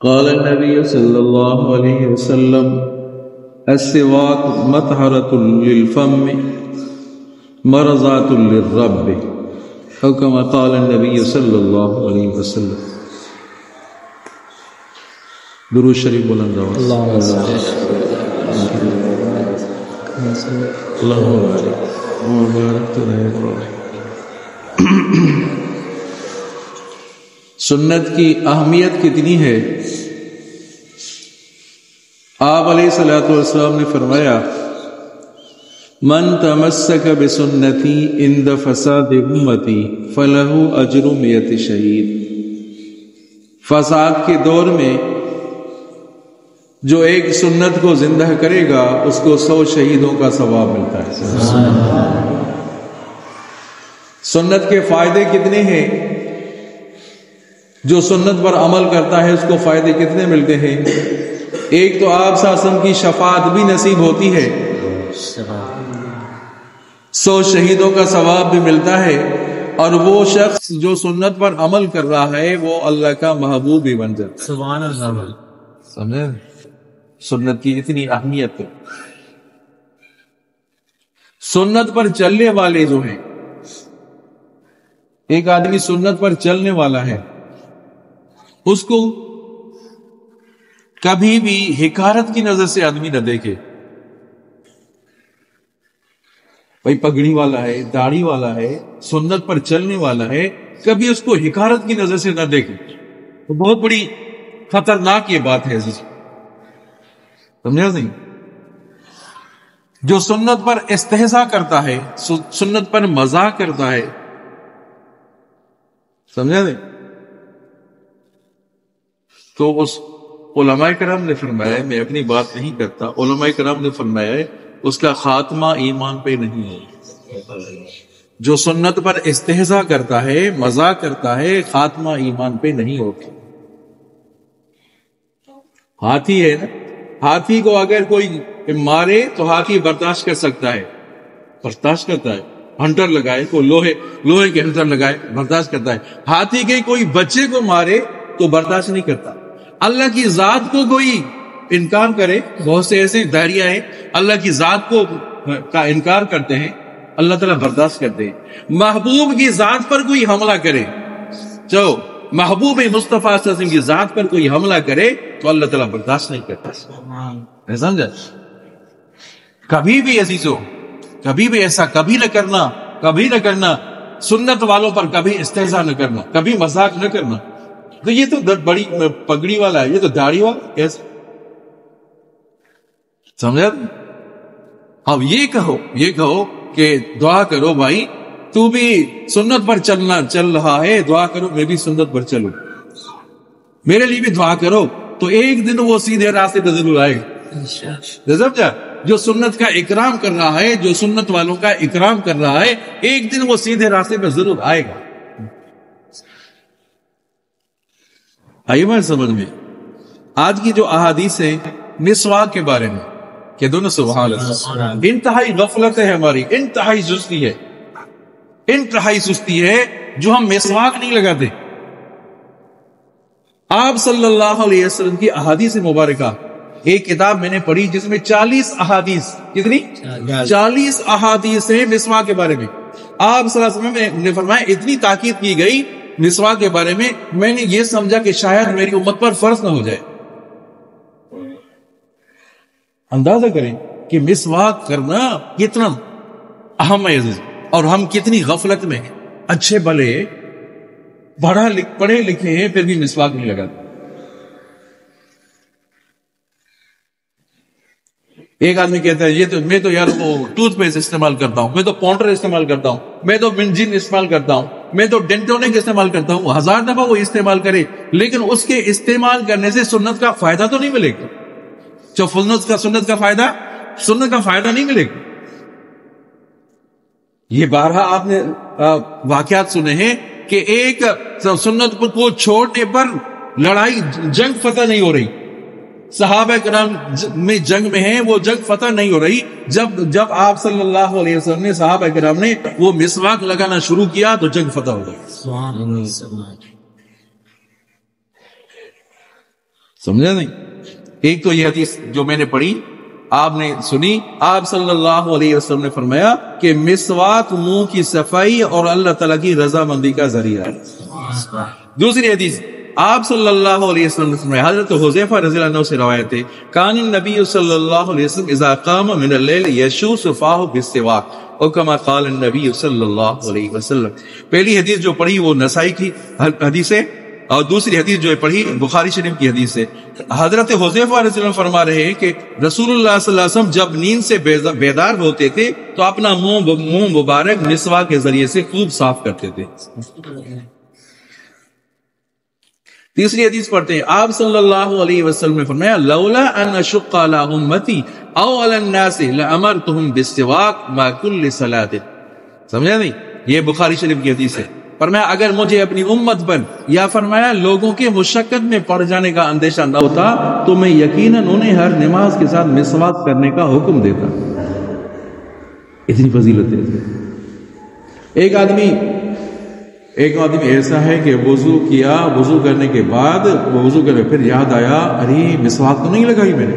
قال النبي صلى الله عليه وسلم السواك مطهرة للفم مرضاة للرب أو كما قال النبي صلى الله عليه وسلم. درود شریف بلند آواز. سنت کی اہمیت کتنی ہے. آپ علیہ الصلوۃ والسلام نے فرمایا من تمسک بسنتی عند فساد امتی فلہ اجر 100 شہید. فساد کے دور میں جو ایک سنت کو زندہ کرے گا اس کو 100 شہیدوں کا ثواب ملتا ہے. سنت کے فائدے کتنے ہیں؟ جو سنت پر عمل کرتا ہے اس کو فائدے کتنے ملتے ہیں؟ ایک تو آپ صلی اللہ علیہ وسلم کی شفاعت بھی نصیب ہوتی ہے، 100 شہیدوں کا ثواب بھی ملتا ہے، اور وہ شخص جو سنت پر عمل کر رہا ہے وہ اللہ کا محبوب بھی بن جاتا ہے. سبحان اللہ. سمجھے سنت کی اتنی اہمیت ہے. سنت پر چلنے والے جو ہیں، ایک آدمی سنت پر چلنے والا ہے، اس کو کبھی بھی حقارت کی نظر سے آدمی نہ دیکھے. بھائی پگڑی والا ہے، داڑھی والا ہے، سنت پر چلنے والا ہے، کبھی اس کو حقارت کی نظر سے نہ دیکھے. تو بہت بڑی خطرناک یہ بات ہے. سمجھا نہیں؟ جو سنت پر استہزاء کرتا ہے، سنت پر مزاح کرتا ہے، سمجھا نہیں؟ تو اس علماء کرام نے فرمایا، میں اپنی بات نہیں کرتا، علماء کرام نے فرمایا اس کا خاتمہ ایمان پہ نہیں ہے. جو سنت پر استہزاء کرتا ہے، مزاق کرتا ہے، خاتمہ ایمان پہ نہیں ہوتا. ہاتھی ہے نا، ہاتھی کو اگر کوئی مارے تو ہاتھی برداشت کر سکتا ہے، برداشت کرتا ہے. ہنٹر لگائے، کوئی لوہے کے ہنٹر لگائے، برداشت کرتا ہے. ہاتھی کے کوئی بچے کو مارے تو برداشت نہیں کرتا. اللہ کی ذات کو کوئی انکار کرے، بہت سے ایسے داعیہ ہیں اللہ کی ذات کا انکار کرتے ہیں، اللہ تعالیٰ برداشت کرتے ہیں. محبوب کی ذات پر کوئی حملہ کرے، جو محبوب مصطفیٰ صلی اللہ علیہ وسلم کی ذات پر کوئی حملہ کرے تو اللہ تعالیٰ برداشت نہیں کرتا. سمجھا؟ کبھی بھی ایسی کبھی بھی ایسا کبھی نہ کرنا. سنت والوں پر کبھی استہزاء نہ کرنا، کبھی مذاق نہ کرنا. تو یہ تو بڑی پگڑی والا ہے، یہ تو داڑھی والا کیسے؟ سمجھا؟ اب یہ کہو کہ دعا کرو بھائی، تو بھی سنت پر چل رہا ہے، دعا کرو میں بھی سنت پر چلوں، میرے لیے بھی دعا کرو. تو ایک دن وہ سیدھے راستے پہ ضرور آئے گا. سمجھا؟ جو سنت کا اکرام کر رہا ہے، جو سنت والوں کا اکرام کر رہا ہے، ایک دن وہ سیدھے راستے پہ ضرور آئے گا. آئیے میں سمجھ میں. آج کی جو احادیث ہیں مسواک کے بارے میں، کہ دونوں سبحان اللہ، انتہائی غفلت ہے ہماری، انتہائی سستی ہے جو ہم مسواک نہیں لگاتے. آپ صلی اللہ علیہ وسلم کی احادیث مبارکہ، ایک کتاب میں نے پڑھی جس میں 40 احادیث، کتنی 40 احادیث ہیں مسواک کے بارے میں. آپ صلی اللہ علیہ وسلم نے فرمایا اتنی تاکید کی گئی مسواک کے بارے میں، میں نے یہ سمجھا کہ شاید میری امت پر فرض نہ ہو جائے. اندازہ کریں کہ مسواک کرنا کتنا اہم ہے، اور ہم کتنی غفلت میں ہیں. اچھے بھلے پڑھے لکھے ہیں پھر بھی مسواک نہیں لگاتے. ایک آدمی کہتا ہے میں تو یار وہ ٹوتھ پیسٹ استعمال کرتا ہوں، میں تو پاؤڈر استعمال کرتا ہوں، میں تو بنجین استعمال کرتا ہوں، میں تو ڈینٹونک استعمال کرتا ہوں. 1000 دفعہ وہ استعمال کرے، لیکن اس کے استعمال کرنے سے سنت کا فائدہ تو نہیں ملے گا. جو سنت کا فائدہ نہیں ملے گا. یہ بارہا آپ نے واقعات سنے ہیں کہ ایک سنت کو چھوڑنے پر لڑائی، جنگ فتح نہیں ہو رہی. صحابہ کرام میں جنگ میں ہیں، وہ جنگ فتح نہیں ہو رہی. جب آپ صلی اللہ علیہ وسلم نے، صحابہ کرام نے وہ مسواک لگانا شروع کیا تو جنگ فتح ہو گئی. سمجھا نہیں؟ ایک تو یہ حدیث جو میں نے پڑھی آپ نے سنی، آپ صلی اللہ علیہ وسلم نے فرمایا کہ مسواک منہ کی صفائی اور اللہ تعالیٰ کی رضامندی کا ذریعہ ہے۔ دوسری حدیث آپ صلی اللہ علیہ وسلم نے فرمایا، حضرت حذیفہ رضی اللہ عنہ سے روایت ہے، کان النبی صلی اللہ علیہ وسلم اذا قام من اللیل یشو صفاہ بالسواک او کما قال النبی صلی اللہ علیہ وسلم۔ پہلی حدیث جو پڑھی وہ نسائی کی حدیث ہے، اور دوسری حدیث جو پڑھی بخاری شریف کی حدیث ہے۔ حضرت حذیفہ رضی اللہ عنہ فرما رہے ہیں کہ رسول اللہ صلی اللہ علیہ وسلم جب نیند سے بیدار ہوتے تھے تو اپنا منہ مبارک مسواک کے ذریعے سے خوب صاف کرتے تھے۔ تیسری حدیث پڑھتے ہیں، آپ صلی اللہ علیہ وسلم نے فرمایا، لولا ان اشق علی امتی او علی الناس لامرتهم بالسواک ما کل صلاۃ۔ سمجھا نہیں؟ یہ بخاری شریف کی حدیث ہے۔ فرمایا اگر مجھے اپنی امت پر یا فرمایا لوگوں کے مشقت میں پڑ جانے کا اندیشہ نہ ہوتا تو میں یقیناً انہیں ہر نماز کے ساتھ مسواک کرنے کا حکم دیتا۔ اتنی فضیلت ہے۔ ایک آدمی ایسا ہے کہ وضو کیا، وضو کرنے کے بعد وہ وضو کرے پھر یاد آیا ارے مسواک تو نہیں لگائی میں نے،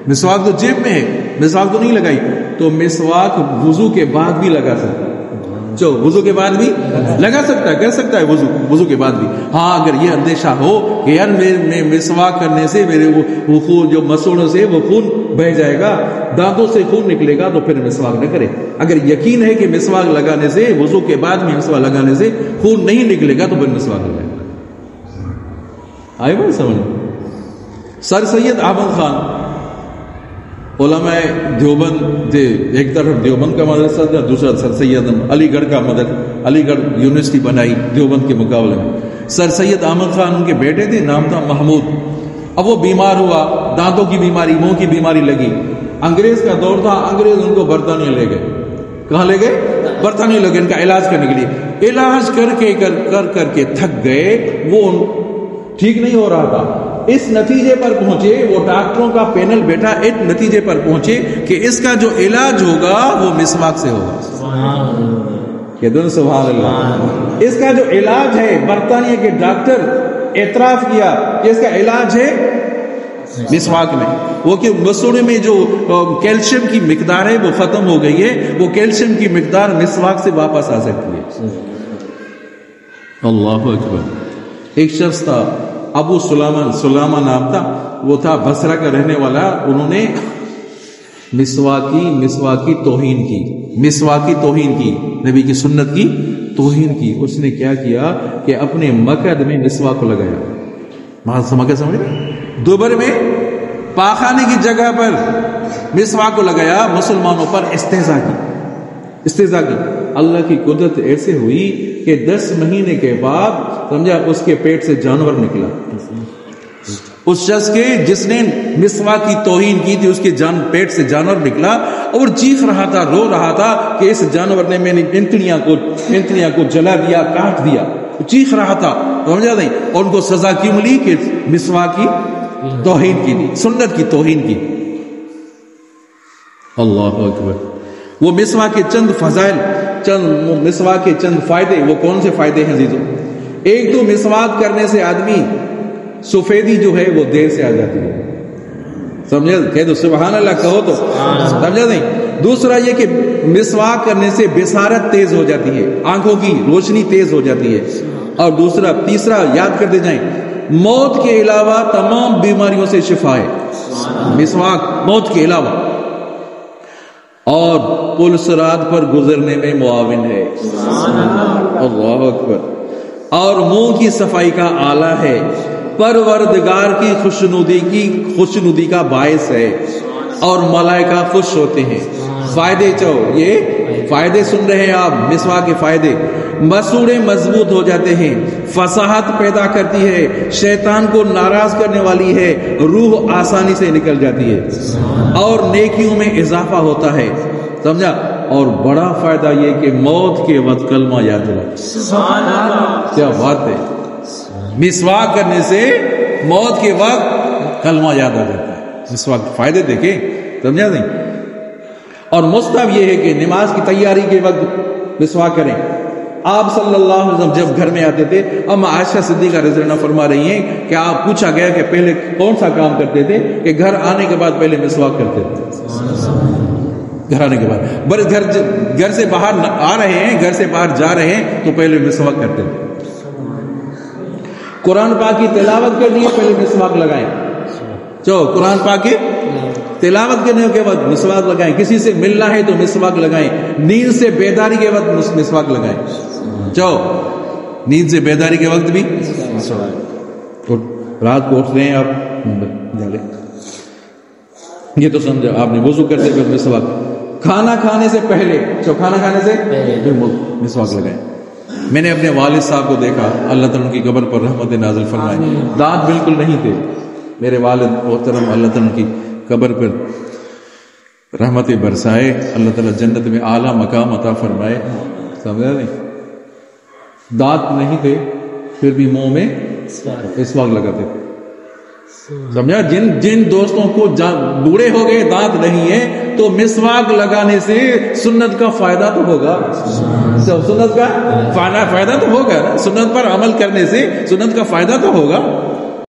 مسواک تو جیب میں ہے، مسواک تو نہیں لگائی، تو مسواک وضو کے بعد بھی لگا سکتا ہے، جو وضو کے بعد بھی لگا سکتا ہے، کر سکتا ہے وضو کے بعد بھی۔ ہاں اگر یہ اندیشہ ہو کہ یار میں مسواک کرنے سے میرے وہ خون جو مسوڑوں سے وہ خون بہ جائے گا، دانتوں سے خون نکلے گا، تو پھر مسواک نہ کرے۔ اگر یقین ہے کہ مسواک لگانے سے، وضو کے بعد میں مسواک لگانے سے خون نہیں نکلے گا تو پھر مسواک لگائے گا۔ آئے بات سمجھ؟ سر سید احمد خان علماء دیوبند تھے، ایک طرف دیوبند کا مدرسہ تھا، دوسرا سر سید علی گڑھ کا مدرسہ، علی گڑھ یونیورسٹی بنائی دیوبند کے مقابلے میں۔ سر سید احمد خان ان کے بیٹے تھے، نام تھا محمود۔ اب وہ بیمار ہوا، دانتوں کی بیماری، منہ کی بیماری لگی، انگریز کا دور تھا، انگریز ان کو برطانیہ لے گئے۔ کہاں لے گئے؟ برطانیہ لے گئے ان کا علاج کرنے کے لیے۔ علاج کر کے تھک گئے، وہ ٹھیک نہیں ہو رہا تھا۔ اس نتیجے پر پہنچے، وہ ڈاکٹروں کا پینل بیٹھا ایک نتیجے پر پہنچے کہ اس کا جو علاج ہوگا وہ مسواک سے ہوگا۔ کہ دن سبحان اللہ، اس کا جو علاج ہے، برطانیہ کے ڈاکٹر اعتراف کیا کہ اس کا علاج ہے مسواک میں۔ وہ کہ مسوڑے میں جو کیلشیم کی مقدار ہے وہ ختم ہو گئی ہے، وہ کیلشیم کی مقدار مسواک سے واپس آ سکتی ہے۔ اللہ اکبر۔ ایک شخص تھا، ابو سلامہ نام تھا، وہ تھا بصرہ کا رہنے والا، انہوں نے مسواکی توہین کی، نبی کی سنت کی توہین کی۔ اس نے کیا کیا کہ اپنے مقعد میں مسواک کو لگایا۔ مقعد سمجھ؟ دوبر میں پاخانے کی جگہ پر مسواک کو لگایا، مسلمانوں پر استہزاء کی۔ اللہ کی قدرت ایسے ہوئی کہ 10 مہینے کے بعد سمجھا اس کے پیٹ سے جانور نکلا۔ اس شخص کے جس نے مسواک کی توہین کی تھی، اس کے پیٹ سے جانور نکلا اور چیخ رہا تھا، رو رہا تھا کہ اس جانور نے میری انتڑیاں کو جلا دیا، کاٹ دیا، چیخ رہا تھا، سمجھا نہیں؟ اور ان کو سزا کیوں ملی کہ مسواک کی توہین کی تھی، سنت کی توہین کی۔ اللہ اکبر۔ وہ مسواک کے چند فضائل، مسواک کے چند فائدے، وہ کون سے فائدے ہیں عزیزو؟ ایک تو مسواک کرنے سے آدمی سفیدی جو ہے وہ دیر سے آ جاتی ہے، سمجھا؟ کہہ دو سبحان اللہ، کہو تو سمجھا نہیں؟ دوسرا یہ کہ مسواک کرنے سے بصارت تیز ہو جاتی ہے، آنکھوں کی روشنی تیز ہو جاتی ہے۔ اور تیسرا یاد کرتے جائیں، موت کے علاوہ تمام بیماریوں سے شفا ہے مسواک، موت کے علاوہ۔ اور پل صراط پر گزرنے میں معاون ہے، اللہ اکبر۔ اور منہ کی صفائی کا آلہ ہے، پروردگار کی خوشنودی کا باعث ہے، اور ملائکہ خوش ہوتے ہیں۔ فائدے یہ فائدے سن رہے ہیں آپ، مسواک کے فائدے۔ مسوڑے مضبوط ہو جاتے ہیں، فصاحت پیدا کرتی ہے، شیطان کو ناراض کرنے والی ہے، روح آسانی سے نکل جاتی ہے، اور نیکیوں میں اضافہ ہوتا ہے، سمجھا؟ اور بڑا فائدہ یہ کہ موت کے وقت کلمہ یاد رہے۔ کیا بات ہے! مسواک کرنے سے موت کے وقت کلمہ یاد آ جاتا ہے۔ مسواک فائدے دیکھیں، سمجھا نہیں؟ اور مستحب یہ ہے کہ نماز کی تیاری کے وقت مسواک کریں، آپ صلی اللہ علیہ وسلم جب گھر میں آتے تھے، اما عائشہ صدیقہ رضی اللہ عنہا فرما رہی ہیں کہ آپ پوچھا گیا کہ پہلے کون سا کام کرتے تھے، کہ گھر آنے کے بعد پہلے مسواک کرتے تھے، گھر آنے کے بعد، بس گھر سے باہر آ رہے ہیں، گھر سے باہر جا رہے ہیں تو پہلے مسواک کرتے تھے، قرآن پاک کی تلاوت کے لیے پہلے مسواک لگائیں، جو قرآن پاک کی تلاوت کرنے کے بعد مسواک لگائیں، کسی سے ملنا ہے تو مسواک لگائیں، نیند سے بیداری کے وقت مسواک لگائیں، جو نیند سے بیداری کے وقت بھی رات کو اٹھ رہے ہیں آپ، یہ تو سمجھا آپ نے، وضو کرتے ہوئے مسواک، کھانا کھانے سے پہلے، جو کھانا کھانے سے مسواک لگائیں۔ میں نے اپنے والد صاحب کو دیکھا، اللہ تعالیٰ ان کی قبر پر رحمت نازل فرمائے، دانت بالکل نہیں تھے، میرے والد محترم، اللہ تعالیٰ کی قبر پر رحمت برسائے، اللہ تعالیٰ جنت میں اعلیٰ مقام عطا فرمائے، سمجھا نہیں، دانت نہیں تھے پھر بھی منہ میں مسواک لگاتے تھے، سمجھا۔ جن دوستوں کو بوڑھے ہو گئے دانت نہیں ہے تو مسواک لگانے سے سنت کا فائدہ تو ہوگا، سنت کا فائدہ تو ہوگا، سنت پر عمل کرنے سے سنت کا فائدہ تو ہوگا۔